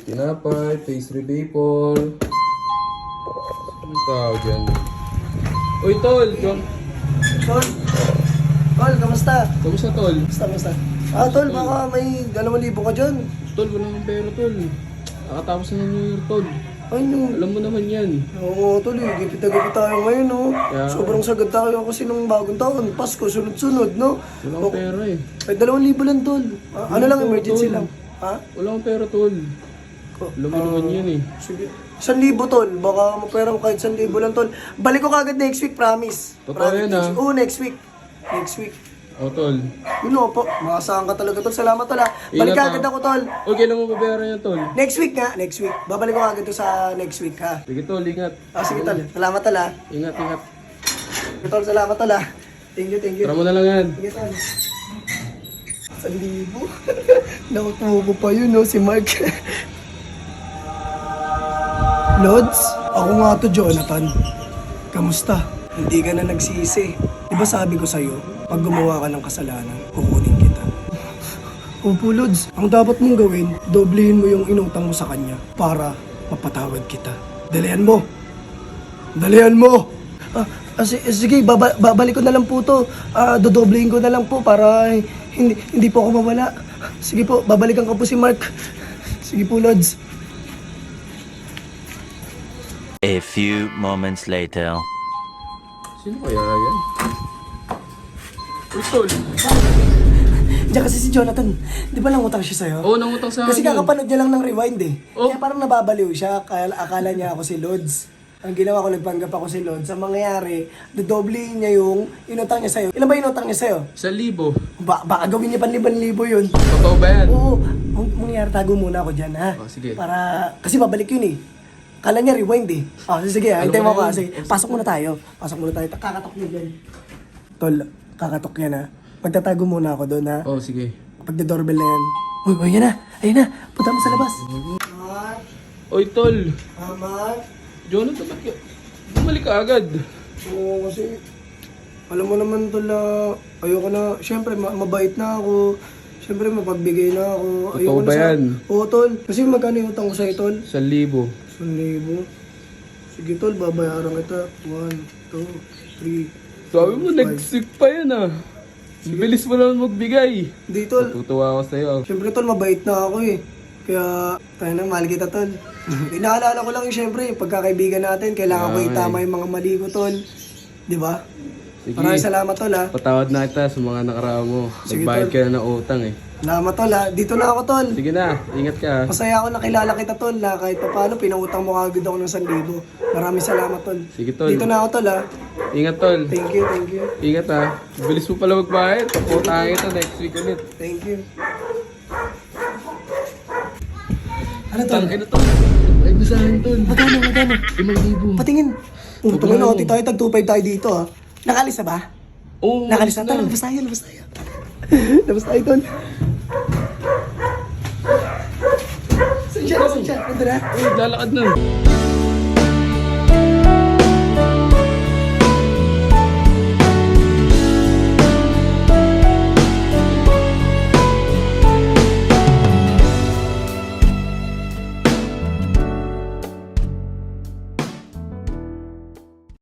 tinapay, pastry maple. Ano tao dyan? Uy, tol! Tol! Tol, kamusta? Kamusta, tol? Kamusta? Tol, baka may 2,000 ka dyan. Tol, wala nang pera, tol. Nakatapos na ng New Year, tol. Ano? Alam mo naman yan. Oo, tol, gipit na gipit tayo ngayon, no? Kaya- Sobrang sagad tayo kasi nung bagong taon. Pasko, sunod-sunod, no? Wala akong pera eh. Ay, 2,000 lang, tol. Ano lang, emergency Tol. lang. Ha? Wala akong pera, tol. Alam mo naman yan eh. Sige. 1,000, tol. Baka mapera ko kahit 1,000 lang, tol. Balik ko kagad next week, promise. Totoo Promise. yan, ah. Oo, next week. Next week. O, tol. Yun o po, makasahan ka talaga, tol. Salamat, tol, ha. Balik Ingat, kagad ah. ako, tol. O, kailan mo babayaran yan, tol? Next week nga, next week. Babalik ko agad to sa next week, ha. Sige, tol. Ingat. Sige, tol. Salamat, tol, ha. Ingat, ingat. Sige, tol, salamat, tol, ha. Thank you, thank you. Tara mo na lang yan. Sige, tol. 1,000. Nakutubo pa yun, no, si Mark. Lods, ako nga to, Jonathan. Kamusta? Hindi ka na nagsisi. Di ba sabi ko sa'yo, pag gumawa ka ng kasalanan, kukunin kita. Opo, Lods. Ang dapat mong gawin, doblehin mo yung inutang mo sa kanya para mapatawad kita. Dalihan mo! Dalihan mo! Sige, babalik ko na lang po to. Dodoblehin ko na lang po para hindi po ako mawala. Sige po, babalikan ko po si Mark. Sige po, Lods. A few moments later. Sino kaya yan? Uy, tol. Diyan kasi si Jonathan, di ba nangutang siya sa'yo? Oo, nangutang sa akin. Kasi kakapanood niya lang ng rewind eh. Oh. Kaya parang nababaliw siya, kaya akala niya ako si Lods. Ang ginawa ko, nagpanggap ako si Lods. Ang mangyayari, dodoblehin niya yung inutang niya sa'yo. Ilan ba inutang niya sa'yo? 1,000. Baka gawin niya 5,000 yun. Totoo ba yan? Oo, mangyayari, tago muna ako dyan, ha? Oh, sige. Para, kasi babalik yun eh. Kala niya rewind eh. Sige, Alam hintay ko mo na ka. yun. Sige, pasok muna tayo. Kakatok niya dyan. Tol, kakatok yan ha. Magtatago muna ako doon ha. Oh, sige. Pagda-doorbell na yan. Uy, yan na. Ayun na. Punta mo sa labas. Mark. Oy, tol. Mark. Jonathan, ba't ka? Bumalik ka agad. Oo, kasi alam mo naman tol ayoko na. Siyempre, mabait na ako. Siyempre, mapagbigay na ako. Totoo ba yan? Oo, tol. Kasi magkano yung utang ko sa'yo, tol? 1,000. 1,000. Sige, tol. Babayaran kita. 1, 2, 3. Sabi mo, nag-sick pa yan ah. Bilis mo naman magbigay. Hindi, tol. Tutuwa ako sa'yo. Siyempre, tol, mabait na ako eh. Kaya, tayo na, mahal kita, tol. Inaalala ko lang yung siyempre, pagkakaibigan natin, kailangan ko itama yung mga mali ko, tol. Di ba? Sige. Maraming salamat, tol, ha. Patawad na kita sa mga nakaraan mo. Sige, Nagbayad tol. ka na ng utang eh. Salamat, tol, ha. Dito na ako, tol. Sige na, ingat ka ah. Masaya ako nakilala kita, tol, na kahit pa paano, pinautang mo kagad ako ng 1,000. Maraming salamat, tol. Sige, tol. Dito na ako, tol, ha. Ingat, tol. Thank you, thank you. Ingat ha. Bilis mo pala magbayad. Paputahin ito next week ulit. Thank you. Ano, tol? Tangin na tol. Ay, mo sa akin, tol. Magkano? 5,000. Patingin. Tungin na, tayo, tag-2.5 tayo dito, ha. Nakalis na ba? Oo. Nakalis na tayo. Labas tayo. Labas tayo, tol. Saan siya? Ito na. Ay, lalakad na.